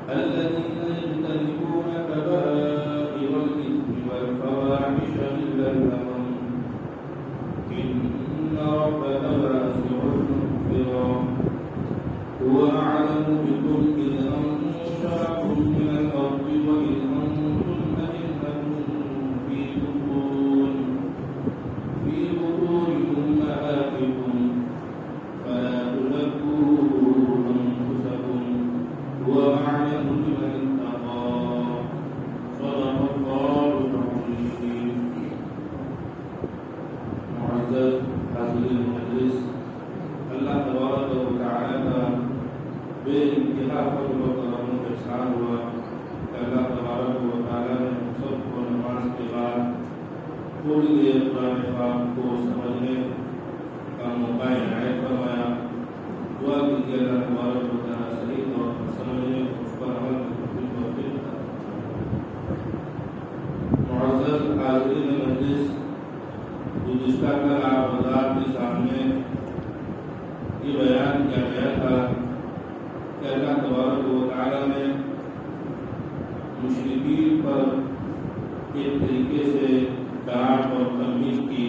الذين يجتنبون كبائر الإثم والفواحش إلا اللمم إن ربك واسع المغفرة هو أعلم بكم إذ أنشأكم من الأرض وإذ أنتم أجنة في بطون أمهاتكم فلا تزكوا أنفسكم هو أعلم بمن اتقى صدق الله العظيم. معزز حاضرین مجلس، اللہ تبارک و تعالی کا بے انتہا فضل و کرم و احسان ہوا کہ اللہ تبارک و تعالی نے ہم سب کو نماز کے بعد تھوڑی دیر قرآن پاک کو سمجھنے کا موقع عنایت فرمایا. دعا کیجیے اللہ تبارک و تعالی صحیح طور پر سمجھنے اور اس پر عمل کرنے کی توفیق عطا فرمائے. معزز حاضرین مجلس، گزشتہ کل آپ حضرات کے سامنے یہ بیان کیا گیا تھا کہ اللہ تبارک و تعالی نے مشرکین پر ایک طریقے سے ڈانٹ اور تنبیہ کی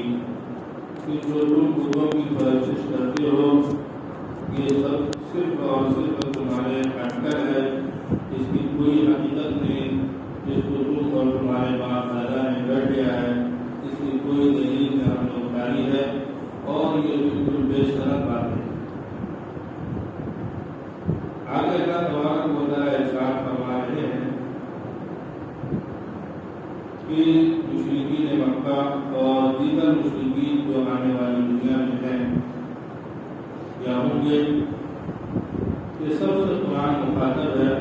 کہ جو تم بتوں کی پرستش کرتے ہو یہ سب صرف اور صرف تمہارے اٹکل ہے، اس کی کوئی حقیقت نہیں. جس کو تم اور تمہارے باپ دادا نے گڑھ لیا ہے اس کی کوئی دلیل نہ ہم نے اتاری ہے اور یہ بالکل بے سند بات ہے. آگے اللہ تبارک و تعالی ارشاد فرما رہے ہیں کہ مشرکین مکہ اور دیگر مشرکین جو آنے والی دنیا میں ہیں یا ہوں گے، یہ سب سے قرآن مخاطب ہے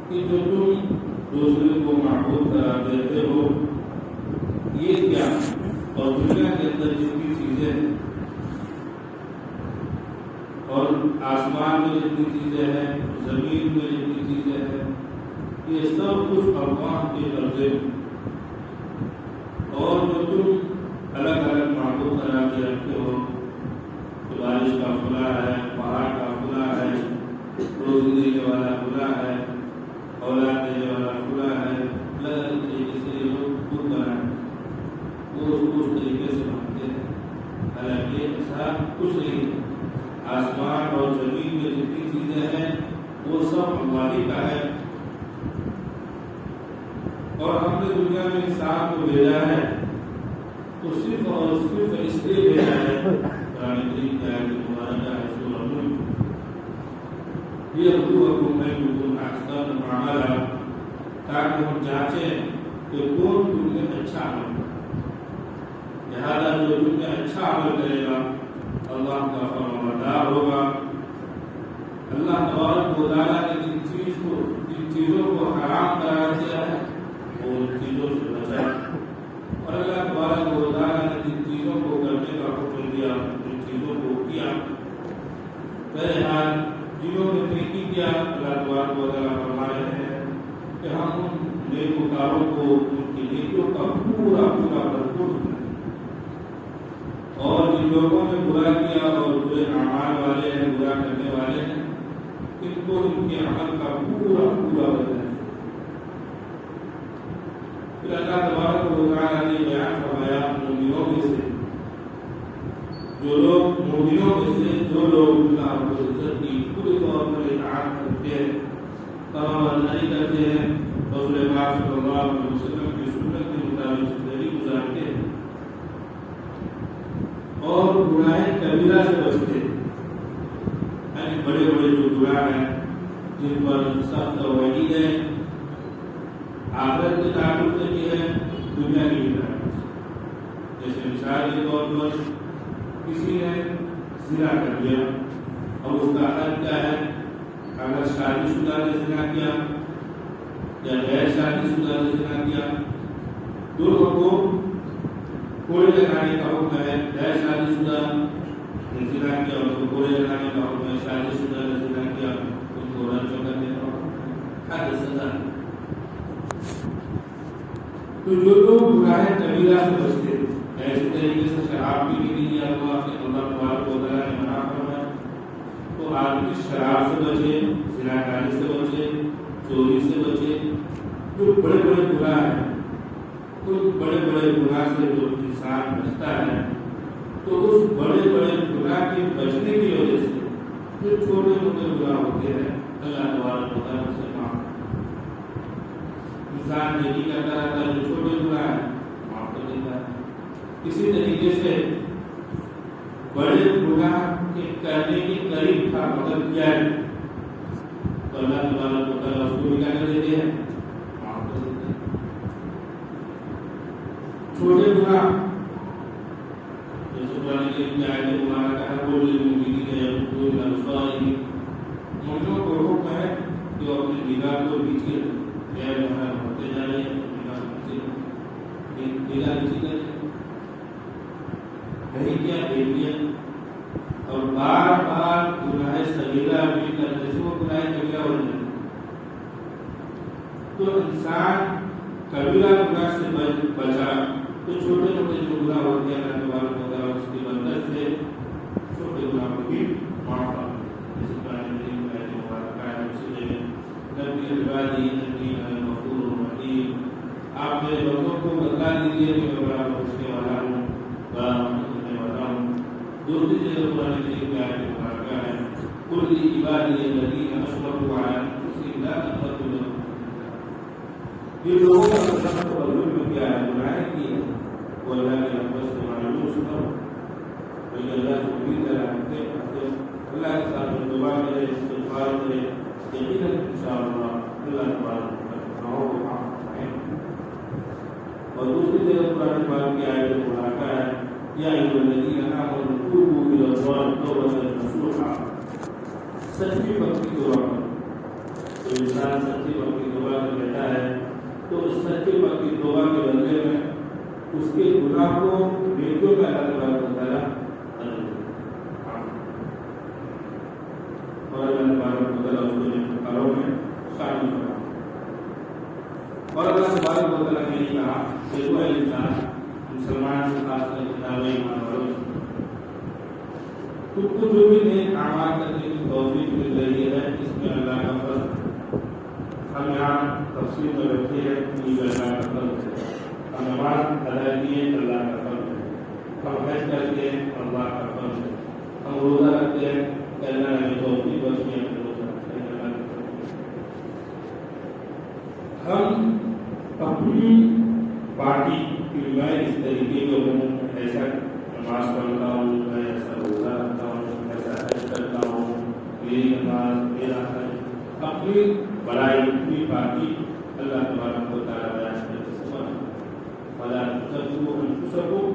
کہ جو تم دوسرے کو معبود قرار دیتے ہو یہ کیا، اور دنیا کے اندر جتنی چیزیں ہیں اور آسمان میں جتنی چیزیں ہیں، زمین میں جتنی چیزیں ہیں، یہ سب کچھ اللہ کے قبضے میں، اور جو تم الگ الگ معبود قرار دے رکھتے ہو کہ بارش کا خدا ہے، پہاڑ کا خدا ہے، روزی دینے والا خدا ہے، اولاد دینے والا خدا ہے، الگ الگ طریقے سے یہ لوگ خود بنائے وہ اس طریقے سے مانتے ہیں. حالانکہ ایسا کچھ نہیں ہے. آسمان اور زمین میں جتنی چیزیں ہیں وہ سب اللہ کا ہے، اور ہم نے دنیا میں انسان کو بھیجا ہے تو صرف اور صرف اس لیے بھیجا ہے. قرآن کریم کی آیت مبارکہ ہے سورہ ملک، لِيَبْلُوَكُمْ أَيُّكُمْ أَحْسَنُ عَمَلًا، تاکہ ہم جانچیں کہ کون تم میں اچھا عمل کرے. لہذا جو تم میں اچھا عمل کرے گا اللہ کا فرمانبردار ہوگا. اللہ تبارک و تعالیٰ نے جن چیزوں کو حرام قرار دیا ہے وہ ان چیزوں سے بچائے، اور اللہ تبارک و تعالیٰ نے جن چیزوں کو کرنے کا حکم دیا ان چیزوں کو کیا. بہرحال جنہوں نے نیکی کیا اللہ تبارک و تعالیٰ فرما رہے ہیں کہ ہم ان نیکوکاروں کو ان کی نیکیوں کا پورا بھرپور کریں، اور جن لوگوں نے برا کیا اور برے اعمال والے ہیں، برا کرنے والے ہیں، ان کو ان کے عمل کا پورا بدلہ. پھر اللہ تبارک و تعالیٰ نے بیان فرمایا مومنوں میں سے جو لوگ اللہ رب العزت کی پورے طور پر اطاعت کرتے ہیں، فرمانبرداری کرتے ہیں، رسول پاک صلی اللہ علیہ وسلم کی سنت کے مطابق زندگی گزارتے ہیں اور گناہ کبیرہ سے بچتے ہیں. یعنی بڑے بڑے جو گناہ ہیں جن پر سخت وعید ہے، آخرت کے تعلق سے بھی ہے، دنیا کی بھی تعلق سے. جیسے مثال کے طور پر کسی نے زنا کر دیا، اب اس کا حد کیا ہے؟ اگر شادی شدہ نے زنا کیا یا غیر شادی شدہ نے زنا کیا، دونوں کو کوڑے لگانے کا حکم ہے. غیر شادی شدہ نے زنا کیا ان کو کوڑے لگانے کا حکم ہے، شادی شدہ نے زنا کیا ان کو رجم کرنے کا حکم ہے. حد سزا. تو جو لوگ گناہ کبیرہ سے بچتے ہیں، ایسے طریقے سے شراب بھی نہیں دیا ہوا کہ اللہ تبارک و تعالیٰ نے منع فرمایا، تو تو آدمی شراب سے بچے، زناکاری سے بچے، چوری سے بچے، جو بڑے بڑے گناہ ہیں، کچھ بڑے بڑے گناہ سے جو انسان بچتا ہے، تو اس بڑے بڑے گناہ کے بچنے کی وجہ سے جو چھوٹے موٹے گناہ ہوتے ہیں اللہ تبارک و تعالیٰ سے معاف، انسان نیکی کرتا رہتا ہے، جو چھوٹے گناہ ہیں معاف کر دیتا ہے۔ اسی طریقے سے بڑے گناہ کے کرنے کے قریب تھا مگر کیا ہے تو اللہ تبارک و تعالیٰ اس کو بھی کیا کر دیتے ہیں، معاف کر دیتے ہیں۔ چھوٹے گناہ جیسے قرآن کریم کی آیت مبارکہ ہے وہ للمؤمنین یغضوا من ابصارہم، مومنوں کو حکم ہے کہ وہ اپنی نگاہ کو نیچے غیر محرم ہوتے جائیں، نگاہ نیچے کریں، نہیں کیا دیکھ لیا، اور بار بار گناہ صغیرہ بھی کرنے سے وہ گناہ کبیرہ ہو جائے، تو انسان کبیرہ گناہ سے بچا تو چھوٹے موٹے جو گناہ ہوتے ہیں اللہ تبارک و تعالیٰ اس کی مدد سے چھوٹے گناہ کو بھی معاف کر دیتے ہیں۔ جیسے قرآن کریم میں آیت مبارکہ ہے اسی جگہ نبی عبادی انی انا الغفور الرحیم، آپ میرے بندوں کو بتلا دیجیے کہ میں بڑا بخشنے والا ہوں، بڑا رحمت کرنے والا ہوں۔ دوسری جگہ قرآن کریم میں آیت مبارکہ ہے قل لعبادی الذین اشرکوا علی انفسہم لا تقنطوا من رحمۃ اللہ، یہ لوگوں کا ظلم کیا ہے، گناہ کی ہے، وہ اللہ کے رحمت سے مایوس نہ ہو، بلکہ اللہ سے امید رکھتے ہیں، اللہ کے ساتھ دعا کرے، استغفار کرے، یقیناً انشاءاللہ اللہ تبارک و تعالیٰ گناہوں کو معاف کریں۔ اور دوسری جگہ قرآن پاک کی آیت مبارکہ ہے یا ایھا الذین آمنوا توبوا الی اللہ توبۃ نصوحا، سچی پکی توبہ کرو۔ تو انسان سچی پکی توبہ کر لیتا ہے تو اس سچی پکی توبہ کے بدلے میں اس کے گناہ کو نیکیوں میں اللہ تبارک و تعالیٰ بدل دیتا ہے، اور اللہ تبارک و تعالیٰ اس کو نیکوکاروں میں شامل کرتا ہے۔ اور اللہ تبارک و تعالیٰ نے یہ کہا کہ وہ انسان مسلمان سے خاص کر کتاب ایمان والوں تم کو جو بھی نیک اعمال کرنے کی توفیق مل رہی ہے اس میں اللہ کا فضل، ہم یہاں تفصیل میں رکھتے ہیں کہ اللہ کا فضل ہے، ہم نماز ادا کیے اللہ کا فضل ہے، ہم حج کرتے ہیں اللہ کا فضل ہے، ہم روزہ رکھتے ہیں کہ اللہ نے ہمیں توفیق بخشی ہے کہ روزہ رکھتے ہیں اللہ کا فضل ہے۔ ہم اپنی پارٹی کہ میں اس طریقے کا ہوں، ایسا نماز پڑھتا ہوں، میں ایسا روزہ رکھتا ہوں، ایسا حج کرتا ہوں، میری نماز میرا حج، اپنی بڑائی اپنی پارٹی اللہ تبارک و تعالیٰ بیان کرتے سمجھ ولا تزکوا انفسکم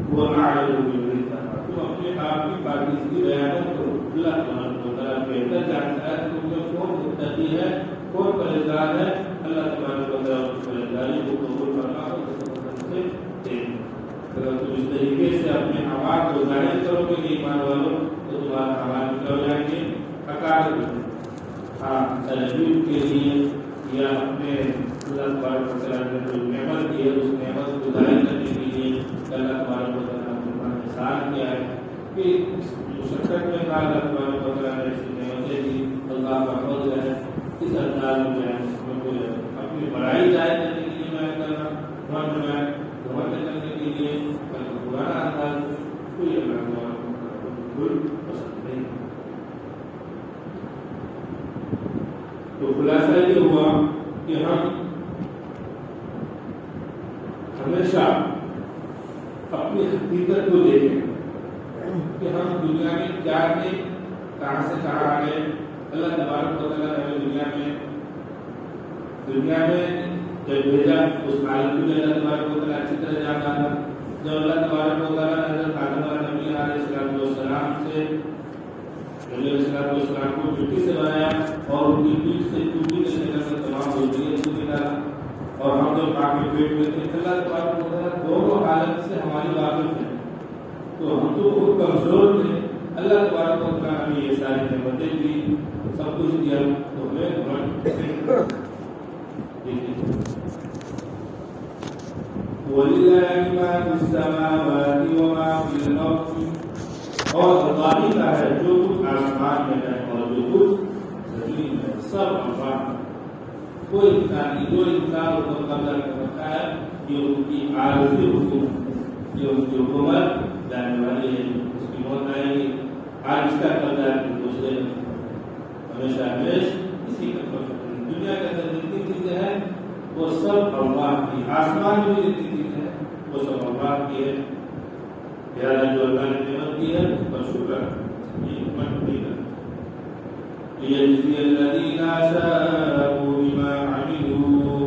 هو اعلم بمن اتقى، تم اپنے آپ کی پاکیزگی بیان کرو، اللہ تبارک و تعالیٰ بہتر جانتا ہے تم میں کون متقی ہے کون پرہیزگار ہے، اللہ تبارک و تعالیٰ اس پرہیزگاری کو قبول فرما کر اگر تم اس طریقے سے اپنے اعمال کو ظاہر کرو گے ایمان والوں تو تمہارے اعمال نکل ہو جائیں گے حقائق میں، ہاں تجدید کے لیے یا اپنے اللہ تبارک و تعالیٰ نے جو نعمت دی ہے اس نعمت کو ظاہر کرنے کے لیے اللہ تبارک و تعالیٰ نے تمہارا احسان کیا ہے کہ اس مشقت میں کہا اللہ تبارک و تعالیٰ نے ایسی نعمتیں دی، اللہ کا فضل ہے، اس انداز میں اپنی بڑائی ظاہر کرنے کے لیے میں کرنا گھمنڈ کرنے کے لیے پرانا انداز کوئی اللہ بالکل پسند نہیں۔ تو خلاصہ یہ ہوا کہ ہم ہمیشہ اپنی حقیقت کو دیکھیں کہ ہم دنیا میں کیا تھے، کہاں سے کہاں آ گئے۔ اللہ تبارک و تعالیٰ نے دنیا میں جب بھیجا اس حالت میں اللہ تبارک و تعالیٰ اچھی طرح جانتا تھا، جب اللہ تبارک و تعالیٰ نے حضرت آدم علیہ نبی علیہ السلام سے نبی علیہ السلام کو مٹی سے بنایا اور ان کی پیٹھ سے چوٹی کے شکل میں تمام ذریت کو نکالا، اور ہم جب ماں کے پیٹ میں تھے اللہ تبارک و تعالیٰ دونوں حالت سے ہماری واقف ہے، تو ہم تو خود کمزور تھے، اللہ تبارک و تعالیٰ ہمیں یہ ساری نعمتیں دی، سب کچھ دیا، تو ہمیں وَلِلَّهِ مَا فِي السَّمَاوَاتِ وَمَا فِي الْأَرْضِ اور اللہ ہی کا ہے جو کچھ آسمان میں ہے اور جو کچھ زمین میں، سب اللہ کا۔ کوئی انسان کی جو انسان اس کو قبضہ کر سکتا ہے یہ ان کی عارضی حکومت، یہ ان کی حکومت جانے والی ہے، اس کی موت آئے گی۔ آج اس کا قبضہ دوسرے ہمیشہ اسی کا قبضہ۔ دنیا کے اندر جتنی چیزیں ہیں وہ سب اللہ کی، آسمان میں بھی جتنی چیزیں ہیں وہ سب اللہ کی ہے۔ لہٰذا جو اللہ نے نعمت دی ہے اس پر شکر لِيَجْزِيَ الَّذِينَ أَسَاءُوا بِمَا عَمِلُوا۔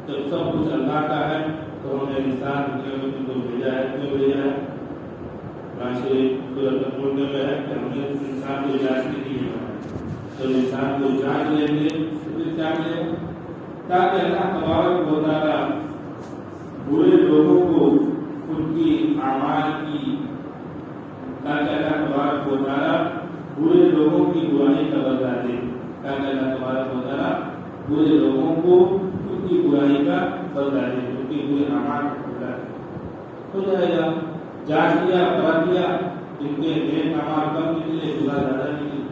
جب سب کچھ اللہ کا ہے تو ہم نے انسان دنیا میں تم کو بھیجا ہے، کیوں بھیجا ہے؟ قرآن شریف سورۃ الملک میں ہے کہ ہم نے انسان کو اجازت دی ہے، جب انسان کو جان لیں گے تو پھر کیا ملے گا؟ تاکہ اللہ تبارک و تعالیٰ برے لوگوں کو ان کی اعمال کی، تاکہ اللہ تبارک و تعالیٰ برے لوگوں کی برائی کا بدلہ دے، تاکہ اللہ تبارک و تعالیٰ برے لوگوں کو ان کی برائی کا بدلہ دے، ان کی برے اعمال کا بدلہ دے۔ ہو جائے گا، جانچ لیا، پرکھ لیا، ان کے نیک اعمال کم نکلے، برا زیادہ نکلے،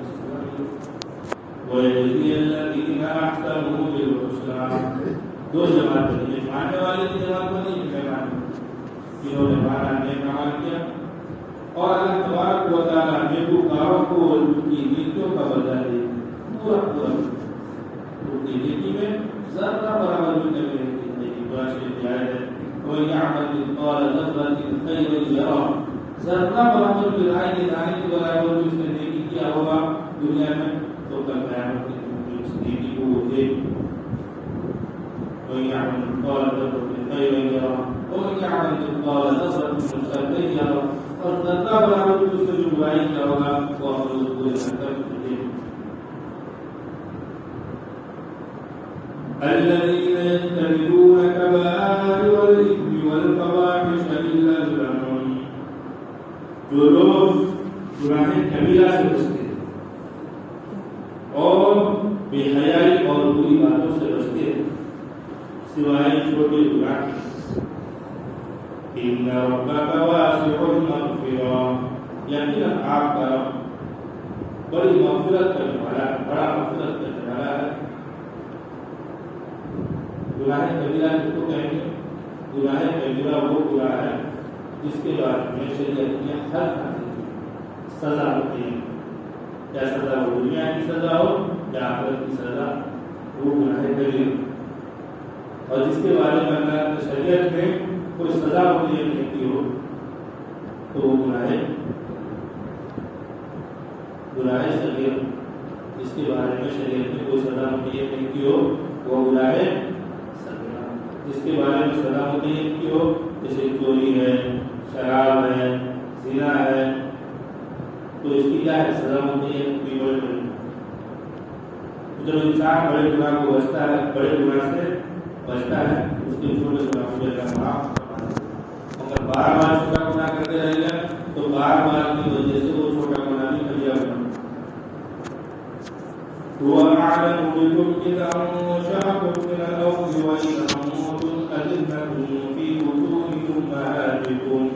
وَيَجْزِيَ الَّذِينَ أَحْسَنُوا بِالْحُسْنَىٰ۔ دو جماعتیں، ایک ماننے والے کی جماعت بنی، ایک ماننے، جنہوں نے مانا نیک عمل کیا، اور اللہ تبارک و تعالیٰ نیکوکاروں کو ان کی نیکیوں کا بدلہ دے، پورا پورا ان کی نیکی میں ذرہ برابر بھی کمی نہیں ہے۔ قرآن شریف کی آیت ہے وَمَن يَعْمَلْ مِثْقَالَ ذَرَّةٍ خَيْرًا يَرَهُ۔ ذرہ برابر بھی رائے کے دانے کے برابر بھی اس نے نیکی کیا ہوگا دنیا میں تو کل قیامت کے دن میں اس نیکی کو وہ دے۔ وَمَن يَعْمَلْ مِثْقَالَ ذَرَّةٍ خَيْرًا يَرَهُ وَمَن يَعْمَلْ مِثْقَالَ ذَرَّةٍ شَرًّا يَرَهُ۔ اور ذرہ برابر بھی اس سے جو برائی کیا ہوگا وہ اپنے اس پورے سرکر کو دے۔ الذين يجتنبون كبائر الإثم والفواحش إلا اللمم۔ جو لوگ گناہ کبیرہ سے بچتے ہیں اور بے حیائی اور بری باتوں سے بچتے ہیں سوائے چھوٹے گناہ کے۔ إِنَّ رَبَّكَ وَاسِعُ الْمَغْفِرَةِ، یقیناً آپ کا رب بڑی مغفرت کرنے والا ہے، بڑا مغفرت کرنے والا ہے۔ گناہ کبیرہ کس کو کہیں گے؟ گناہ کبیرہ وہ گناہ ہے جس کے بارے میں شریعت نے حد حاصل کی، سزا ہوتی ہے، یا سزا ہو دنیا کی سزا ہو یا آخرت کی سزا، وہ گناہ کبیرہ۔ اور جس کے بارے میں اللہ کی شریعت میں کوئی سزا ہوتی ہے نہیں کی ہو تو وہ گناہ صغیر۔ جس کے بارے میں شریعت میں کوئی سزا ہوتی ہے نہیں کی ہو وہ گناہ صغیر۔ جس کے بارے میں سزا ہوتی ہے کی ہو جیسے چوری ہے، شراب ہے، زنا ہے، تو اس کی کیا ہے؟ سزا ہوتی ہے کوئی بڑے بڑے۔ جب انسان بڑے گناہ کو بچتا ہے، بڑے گناہ سے بچتا ہے، اس کے چھوٹے گناہ کو اللہ معاف کرتا ہے۔ اگر بار بار چھوٹا گناہ کرتے رہ گیا تو بار بار کی وجہ سے وہ چھوٹا گناہ بھی کبیرہ بنا۔ هو أعلم بكم إذا أنشأكم من الأرض وإذا أنتم أجنة في بطون أمهاتكم۔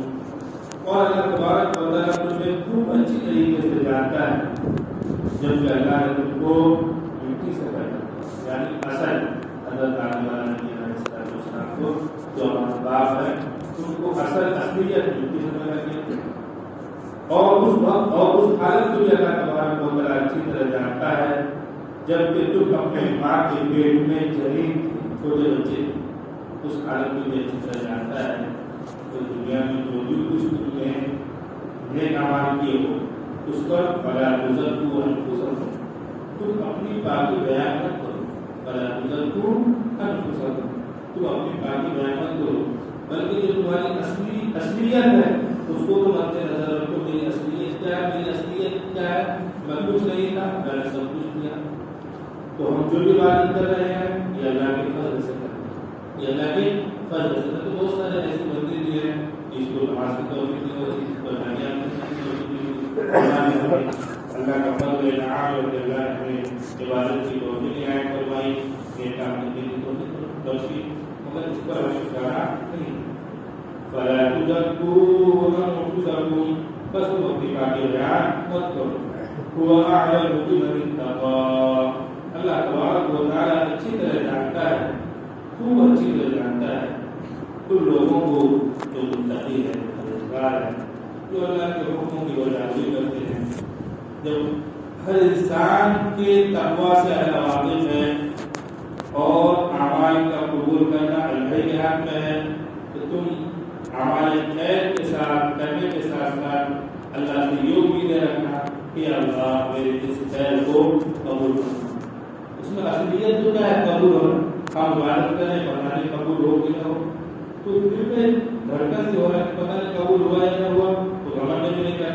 اور اللہ تبارک و تعالیٰ تمہیں خوب اچھی طریقے سے جانتا ہے جب کہ اللہ نے تم کو مٹی سے پیدا کیا، یعنی اصل حضرت آدم علیہ السلام کو جو ہمارا باپ ہے ان کو اصل اصلیت مٹی سے پیدا کیا، اور اس وقت اور اس حالت کو بھی اللہ تبارک و تعالیٰ اچھی طرح جانتا ہے جبکہ تم اپنے ماں کے پیٹ میں جنین چھوٹے بچے، اس حالت کو بھی اچھی طرح جانتا ہے۔ تو دنیا میں جو بھی کچھ تم نے نیک اعمال کیے ہو اس پر فلا تزکوا انفسکم، تم اپنی پاکی بیان مت کرو، فلا تزکوا انفسکم، تم اپنی پاکی بیان مت کرو، بلکہ جو تمہاری اصلیت ہے اس کو تم مد نظر رکھو۔ میری اصلیت کیا ہے؟ میری اصلیت کیا ہے؟ میں کچھ نہیں تھا، میں نے سب کچھ کیا۔ تو ہم جو بھی بات کر رہے ہیں یہ اللہ کے فضل سے کر رہے ہیں، یہ اللہ کے فضل سے۔ تو بہت سارے ایسے بندے بھی ہیں جس کو نماز کی توفیق نہیں ہوتی، جس کو نماز کی توفیق نہیں ہوتی، اللہ کا فضل انعام ہے کہ اللہ نے ہمیں عبادت کی توفیق عنایت فرمائی، نیک کام کرنے کی توفیق، مگر اس پر ہمیں شکرانا نہیں۔ فلا تزکوا انفسکم، بس تم اپنی پاکی بیان مت کرو. هو اعلم بمن اتقى. اللہ تبارک و تعالیٰ اچھی طرح جانتا ہے، خوب اچھی طرح جانتا ہے ان لوگوں کو جو متقی ہے، پرہیزگار ہے، جو اللہ کے حکموں کی برداشت کرتے ہیں. جب ہر انسان کے تقوی سے اللہ واقف ہے اور اعمال کا قبول کرنا اللہ کے ہاتھ میں ہے، تو تم اعمال خیر کے ساتھ کرنے کے ساتھ ساتھ اللہ سے یہ امید رکھنا کہ اللہ میرے اس خیر کو قبول کرنا. اس میں اصلیت تو کیا ہے؟ قبول ہونا. ہم عبادت کریں پتہ نہیں قبول ہو کہ نہ ہو، تو دل میں دھڑکن سے ہو رہا ہے پتہ نہیں قبول ہوا یا نہ ہوا، تو غلط نہیں کرنا.